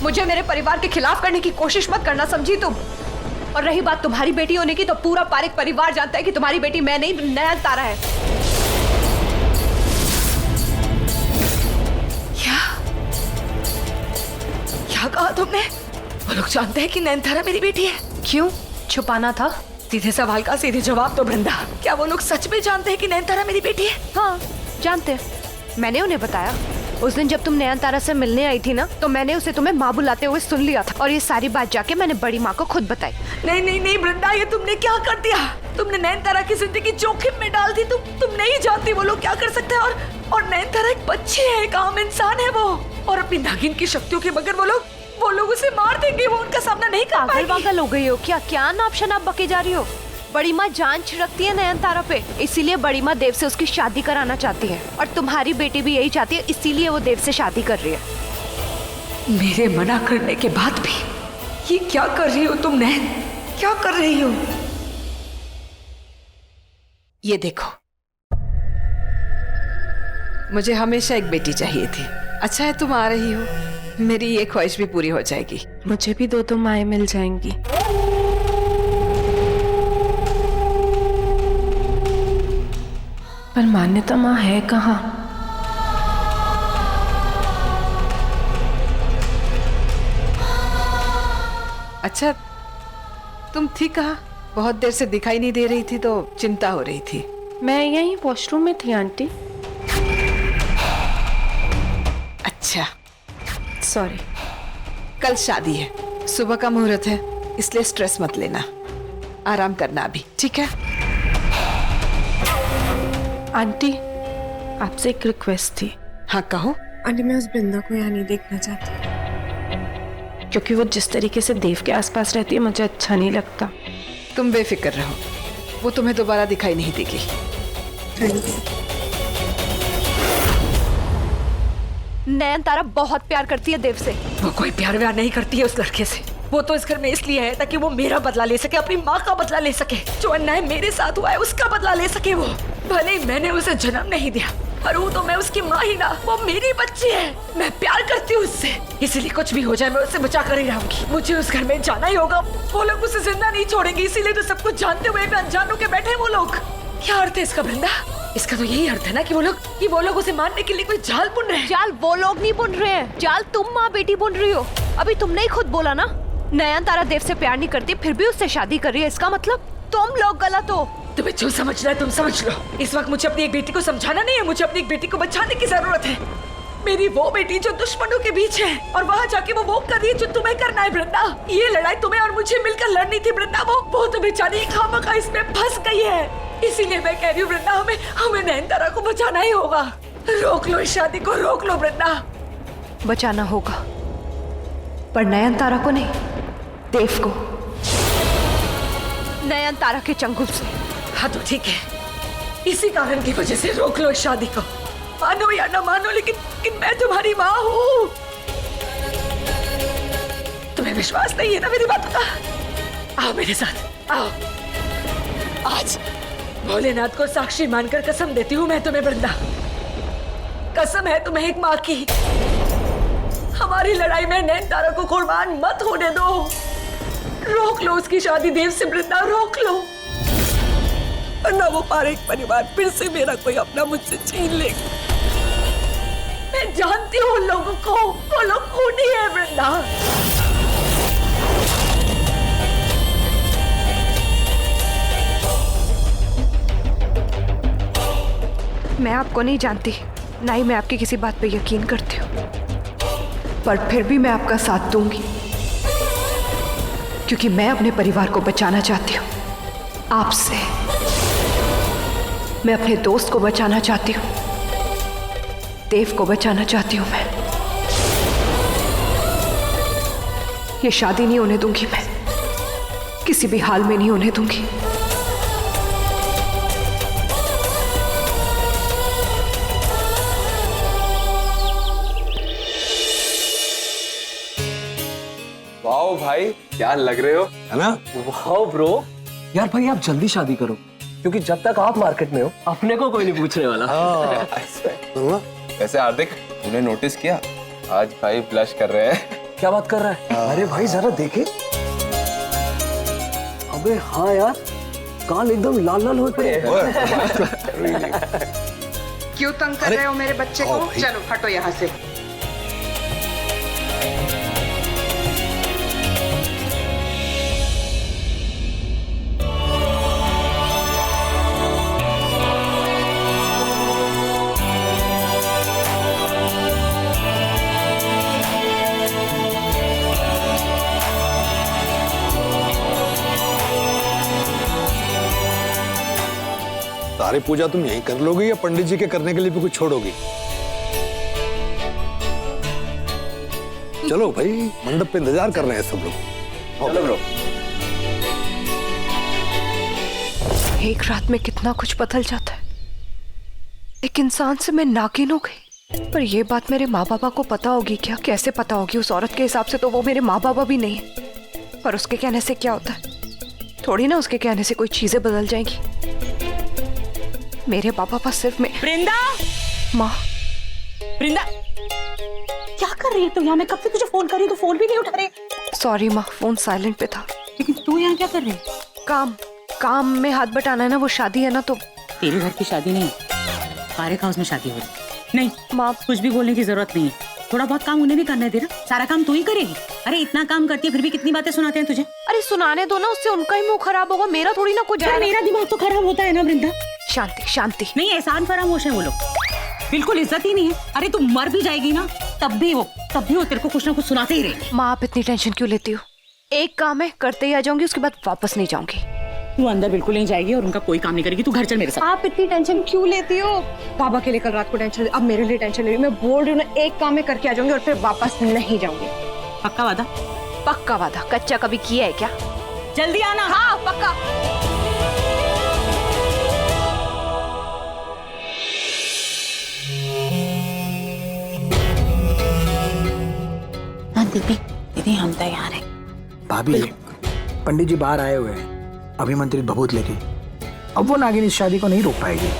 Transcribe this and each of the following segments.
मुझे मेरे परिवार के खिलाफ करने की कोशिश मत करना, समझी तुम? और रही बात तुम्हारी बेटी होने की, तो पूरा पारिक परिवार जानता है कि तुम्हारी बेटी मैं नहीं, नयनतारा है। क्या कहा तुमने? वो लोग जानते हैं कि नयनतारा मेरी बेटी है? क्यों छुपाना था? सीधे सवाल का सीधे जवाब दो वृंदा। क्या वो लोग सच में जानते हैं कि नयनतारा मेरी बेटी है? हाँ जानते हैं, मैंने उन्हें बताया। उस दिन जब तुम नयनतारा से मिलने आई थी ना, तो मैंने उसे तुम्हें माँ बुलाते हुए सुन लिया था, और ये सारी बात जाके मैंने बड़ी माँ को खुद बताई। नहीं नहीं नहीं वृंदा, ये तुमने क्या कर दिया? तुमने नयनतारा की जिंदगी जोखिम में डाल दी। तुम नहीं जानती वो लोग क्या कर सकते हैं। और नयनतारा एक बच्ची है, एक आम इंसान है वो, और अपनी नागिन की शक्तियों के बगैर वो लोग उसे मार देंगे। वो उनका सामना नहीं कर पाएगी। पागल हो गई हो क्या? क्या नाप शनाप बके जा रही हो? बड़ी माँ जान छिड़कती है नयनतारा पे, इसीलिए बड़ी माँ देव से उसकी शादी कराना चाहती है, और तुम्हारी बेटी भी यही चाहती है, इसीलिए वो देव से शादी कर रही है। मेरे मना करने के बाद भी ये क्या कर रही हो तुम नयन? क्या कर रही हो? ये देखो, मुझे हमेशा एक बेटी चाहिए थी। अच्छा है तुम आ रही हो, मेरी ये ख्वाहिश भी पूरी हो जाएगी। मुझे भी दो माएँ मिल जाएंगी। पर मान्यता माँ है कहाँ? अच्छा तुम थी कहाँ? बहुत देर से दिखाई नहीं दे रही थी तो चिंता हो रही थी। मैं यहीं वॉशरूम में थी आंटी। अच्छा सॉरी। कल शादी है, सुबह का मुहूर्त है, इसलिए स्ट्रेस मत लेना, आराम करना अभी, ठीक है? आंटी आपसे एक रिक्वेस्ट थी। हाँ कहो। आंटी मैं उस वृंदा को यहाँ नहीं देखना चाहती, क्योंकि वो जिस तरीके से देव के आसपास रहती है मुझे अच्छा नहीं लगता। तुम बेफिक्र रहो, वो तुम्हें दोबारा दिखाई नहीं देगी। नयनतारा बहुत प्यार करती है देव से। वो कोई प्यार व्यार नहीं करती है उस लड़के से। वो तो इस घर में इसलिए है ताकि वो मेरा बदला ले सके, अपनी माँ का बदला ले सके। जो अन्याय मेरे साथ हुआ है उसका बदला ले सके वो। भले ही मैंने उसे जन्म नहीं दिया, पर वो तो मैं उसकी माँ ही ना, वो मेरी बच्ची है। मैं प्यार करती हूँ उससे, इसलिए कुछ भी हो जाए मैं उससे बचा कर ही रहूंगी। मुझे उस घर में जाना ही होगा। वो लोग उसे जिंदा नहीं छोड़ेंगे, इसीलिए तो सब कुछ जानते हुए भी अनजानों के बैठे वो लोग। क्या अर्थ है इसका वृंदा? इसका तो यही अर्थ है ना कि वो लोग उसे मारने के लिए कोई जाल बुन रहे हैं। जाल वो लोग नहीं बुन रहे हैं, जाल तुम माँ बेटी बुन रही हो। अभी तुमने ही खुद बोला ना, नयनतारा देव से प्यार नहीं करती, फिर भी उससे शादी कर रही है। इसका मतलब तुम लोग गलत हो। तुम्हें जो समझना है तुम समझ लो। इस वक्त मुझे अपनी एक बेटी को समझाना नहीं है, मुझे अपनी एक बेटी को बचाने की जरूरत है। मेरी वो बेटी जो दुश्मनों के बीच है, और वहाँ जाके वो कर रही है जो तुम्हें करना है वृंदा। ये लड़ाई तुम्हें और मुझे मिलकर लड़नी थी वृंदा। वो तो बेचारी खामखा इसमें फंस गई है। इसीलिए मैं कह रही हूँ वृंदा, हमें नयनतारा को बचाना ही होगा। रोक लो इस शादी को, रोक लो वृंदा। बचाना होगा, पर नयनतारा को नहीं, देव को, नयनतारा के चंगुल से। हाँ तो ठीक है, इसी कारण की वजह से रोक लो इस शादी को। मानो या ना मानो, लेकिन मैं तुम्हारी माँ हूँ। तुम्हें विश्वास नहीं है ना मेरी बातों का? आओ मेरे साथ, आओ। आज भोलेनाथ को साक्षी मानकर कसम देती हूँ मैं तुम्हें वृंदा। कसम है तुम्हें एक माँ की। हमारी लड़ाई में नयनतारा को कुर्बान मत होने दो। रोक लो उसकी शादी देव से वृंदा, रोक लो, वरना वो पारिक परिवार फिर से मेरा कोई अपना मुझसे छीन लेगा। मैं जानती हूँ उन लोगों को, वो लोग खूनी है वृंदा। मैं आपको नहीं जानती, ना ही मैं आपकी किसी बात पे यकीन करती हूँ, पर फिर भी मैं आपका साथ दूंगी, क्योंकि मैं अपने परिवार को बचाना चाहती हूँ आपसे। मैं अपने दोस्त को बचाना चाहती हूँ, देव को बचाना चाहती हूँ मैं। ये शादी नहीं होने दूंगी मैं, किसी भी हाल में नहीं होने दूंगी। वाओ भाई, क्या लग रहे हो, है ना? वाओ ब्रो, यार भाई आप जल्दी शादी करो, क्योंकि जब तक आप मार्केट में हो अपने को कोई नहीं पूछने वाला। वैसे हार्दिक, तूने नोटिस किया आज भाई ब्लश कर रहे हैं? क्या बात कर रहा है? अरे भाई जरा देखे। अबे हाँ यार, कान एकदम लाल लाल हो पड़े। क्यों तंग कर रहे हो मेरे बच्चे को? चलो हटो यहाँ से। सारी पूजा तुम यहीं कर लोगी या पंडित जी के करने के लिए भी कुछ छोड़ोगी? चलो भाई, मंडप पे इंतजार कर रहे हैं सब लोग। चलो ब्रो। एक रात में कितना कुछ बदल जाता है। एक इंसान से मैं नागिन हो गई, पर ये बात मेरे माँ बाबा को पता होगी क्या? कैसे पता होगी? उस औरत के हिसाब से तो वो मेरे माँ बाबा भी नहीं है, पर उसके कहने से क्या होता है? थोड़ी ना उसके कहने से कोई चीजें बदल जाएंगी। मेरे पापा पास सिर्फ मैं। वृंदा, माँ। वृंदा, क्या कर रही है तू यहाँ? मैं कब से तुझे फोन कर रही हूँ, तो फोन भी नहीं उठा रही। सॉरी माँ, फोन साइलेंट पे था। लेकिन तू यहाँ क्या कर रही है? काम में हाथ बटाना है ना, वो शादी है ना, तो। तेरे घर की शादी नहीं, फारिक हाउस में शादी हो रही। नहीं माँ, कुछ भी बोलने की जरूरत नहीं है। थोड़ा बहुत काम उन्हें भी करना है तेरा। सारा काम तू ही करेगी? अरे इतना काम करती है फिर भी कितनी बातें सुनाते हैं तुझे। अरे सुनाने दो ना, उससे उनका ही मुंह खराब होगा, मेरा थोड़ी ना कुछ। मेरा दिमाग तो खराब होता है ना वृंदा। शांति शांति। नहीं, एहसान फरामोश है वो लोग, बिल्कुल इज्जत ही नहीं है। अरे तू मर भी जाएगी ना, तब भी वो तेरे को कुछ ना कुछ सुनाते ही रहेंगे। माँ, आप इतनी टेंशन क्यों लेती हो? एक काम है, करते ही आ जाऊंगी, उसके बाद वापस नहीं जाऊंगी। तू अंदर बिल्कुल नहीं जाएगी और उनका कोई काम नहीं करेगी। तू घर चल मेरे साथ। आप इतनी टेंशन क्यों लेती हो? बाबा के लिए कल रात को टेंशन, अब मेरे लिए टेंशन ले रही। मैं बोल रही हूँ ना, एक काम में करके आ जाऊंगी और फिर वापस नहीं जाऊंगी। पक्का वादा? पक्का वादा। कच्चा कभी किया है क्या? जल्दी आना। हाँ पक्का। दीदी, दीदी हम तैयार हैं। भाभी, पंडित जी बाहर आए हुए हैं अभिमंत्रित भभूत लेके। अब वो नागिन इस शादी को नहीं रोक पाएगी।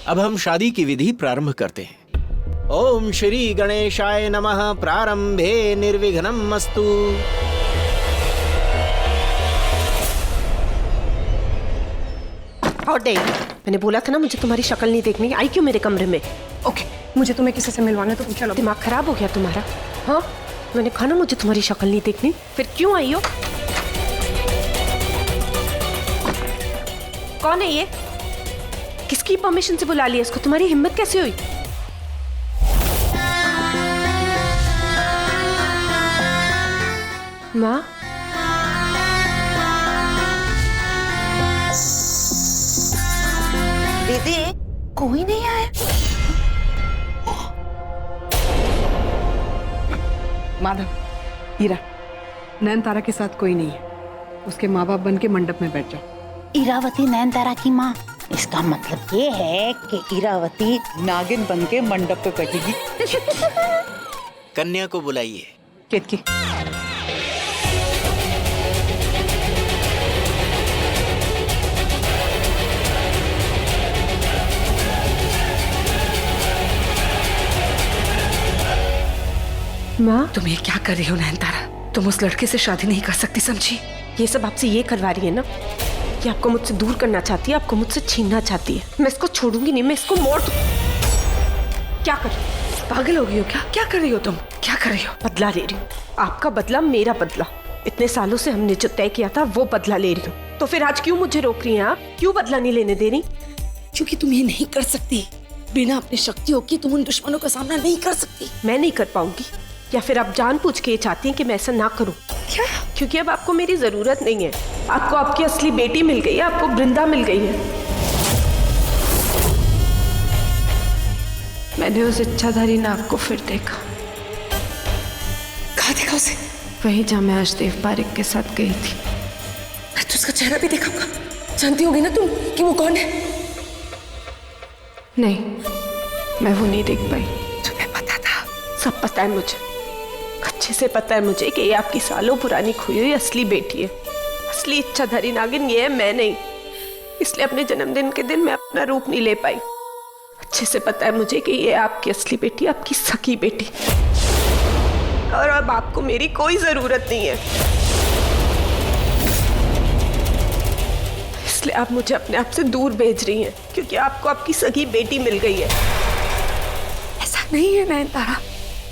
अब हम शादी की विधि प्रारंभ करते हैं। ओम श्री गणेशाय नमः। प्रारंभे निर्विघ्नम् अस्तु। और डे, मैंने बोला था ना मुझे तुम्हारी शक्ल नहीं देखनी। आई क्यों मेरे कमरे में? ओके, मुझे तुम्हें किसी से मिलवाना है तो चलो। दिमाग खराब हो गया तुम्हारा? हाँ, मैंने कहा ना मुझे तुम्हारी शक्ल नहीं देखनी, फिर क्यों आई हो? कौन है ये? किसकी परमिशन से बुला लिया इसको? तुम्हारी हिम्मत कैसे हुई? माँ, दीदी कोई नहीं आया। माधव, हीरा, नयनतारा के साथ कोई नहीं है। उसके माँ बाप बन के मंडप में बैठ जाओ। इरावती नयनतारा की माँ, इसका मतलब ये है कि इरावती नागिन बन के मंडप पे बैठेगी। कन्या को बुलाइए। केतकी, माँ, तुम ये क्या कर रही हो नयनतारा? तुम उस लड़के से शादी नहीं कर सकती, समझी? ये सब आपसे ये करवा रही है ना कि आपको मुझसे दूर करना चाहती है, आपको मुझसे छीनना चाहती है। मैं इसको छोड़ूंगी नहीं, मैं इसको मोड़ दूं। क्या कर रही हो? पागल हो गई हो क्या? क्या कर रही हो तुम? क्या कर रही हो? बदला ले रही हूँ। आपका बदला मेरा बदला। इतने सालों से हमने जो तय किया था वो बदला ले रही हूँ। तो फिर आज क्यों मुझे रोक रही हैं आप? क्यों बदला नहीं लेने दे रही? क्योंकि तुम ये नहीं कर सकती। बिना अपनी शक्तियों के तुम उन दुश्मनों का सामना नहीं कर सकती। मैं नहीं कर पाऊंगी, या फिर आप जानबूझ के ये चाहती हैं कि मैं ऐसा ना करूं? क्या? क्योंकि अब आपको मेरी जरूरत नहीं है। आपको आपकी असली बेटी मिल गई है, आपको वृंदा मिल गई है। मैंने उस इच्छाधारी नाग को फिर देखा। कहाँ देखा उसे? वहीं जहाँ मैं आज देव पारिक के साथ गई थी। मैं तो उसका चेहरा भी देखा होगा। जानती होगी ना तुम कि वो कौन है? नहीं, मैं वो नहीं देख पाई। तुम्हें पता था? सब पता है मुझे, अच्छे से पता है मुझे कि ये आपकी सालों पुरानी खोई हुई असली बेटी है। असली इच्छाधारी नागिन ये है, मैं नहीं। इसलिए अपने जन्मदिन के दिन मैं अपना रूप नहीं ले पाई। अच्छे से पता है मुझे कि ये आपकी असली बेटी, आपकी सगी बेटी, और अब आपको मेरी कोई जरूरत नहीं है। इसलिए आप मुझे अपने आप से दूर भेज रही हैं क्योंकि आपको आपकी सगी बेटी मिल गई है। ऐसा नहीं है नयनतारा,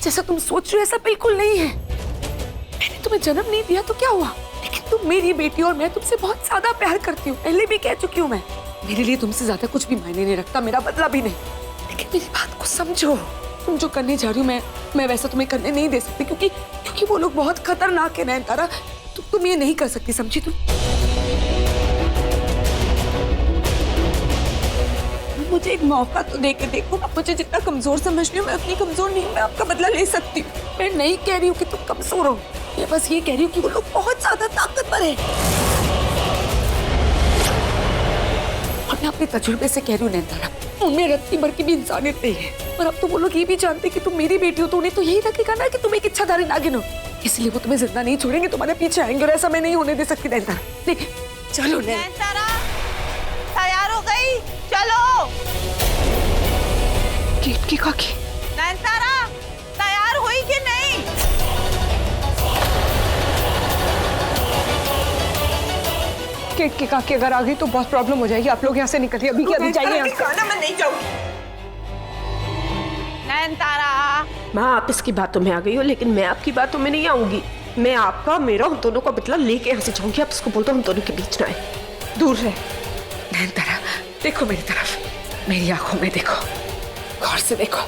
जैसा तुम सोच रहे हो ऐसा बिल्कुल नहीं है। मैंने तुम्हें जन्म नहीं दिया तो क्या हुआ, लेकिन तुम मेरी बेटी और मैं तुमसे बहुत ज्यादा प्यार करती हूँ। पहले भी कह चुकी हूँ मैं, मेरे लिए तुमसे ज्यादा कुछ भी मायने नहीं रखता, मेरा बदला भी नहीं। लेकिन मेरी बात को समझो, तुम जो करने जा रही हो मैं वैसा तुम्हें करने नहीं दे सकती क्योंकि वो लोग बहुत खतरनाक है नयनतारा। तुम ये नहीं कर सकती, समझी तुम? मुझे एक मौका तो दे के देखो। आप मुझे जितना कमजोर समझ रही हो, मैं उतनी कमजोर नहीं हूँ। मैं आपका बदला ले सकती हूँ। मैं नहीं कह रही हूँ कि तुम कमजोर हो, मैं बस ये कह रही हूँ कि वो लोग बहुत ज्यादा ताकतवर है। और मैं अपने तजुर्बे से कह रही हूँ नयनतारा, उनमें रत्ती भर की भी इंसानियत नहीं है। और अब तो वो लोग ये भी जानते कि तुम मेरी बेटी हो, तो उन्हें तो यही लगेगा ना कि तुम एक इच्छाधारी नागिन हो। इसलिए वो तुम्हें जिंदा नहीं छोड़ेंगे, तुम्हारे पीछे आएंगे, और ऐसा मैं नहीं होने दे सकती नयनतारा। देखिए चलो नयनतारा तैयार हो गई, चलो। केतकी काकी, नयनतारा तैयार हुई कि नहीं? केतकी काकी अगर आ गई तो बहुत प्रॉब्लम हो जाएगी। आप लोग यहाँ से निकलिए, अभी के अभी जाइए यहाँ से। मैं नहीं जाऊंगी। नयनतारा, मैं आप इसकी बातों में आ गई हूँ, लेकिन मैं आपकी बातों में नहीं आऊंगी। मैं आपका, मेरा, हम दोनों का बदला लेके यहाँ से जाऊंगी। आप इसको बोल दो हम दोनों के बीच ना आए, दूर रहे। नयनतारा देखो मेरी तरफ, मेरी आंखों में देखो, गौर से देखो।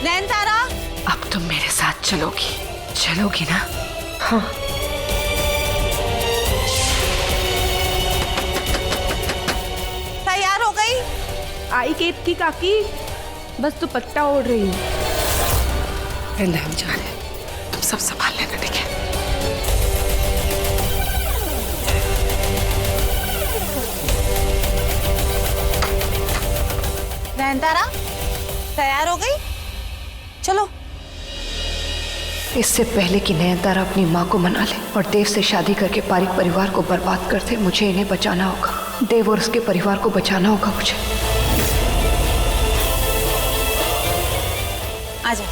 नयनतारा, अब तुम मेरे साथ चलोगी ना? हाँ, तैयार हो गई? आई केतकी काकी, बस तो पत्ता ओढ़ रही हूँ। हम जा रहे हैं, तुम सब संभाल लेना, ठीक है? नयनतारा तैयार हो गई, चलो। इससे पहले कि नयनतारा अपनी माँ को मना ले और देव से शादी करके पारिक परिवार को बर्बाद कर दे, मुझे इन्हें बचाना होगा। देव और उसके परिवार को बचाना होगा मुझे। आजा।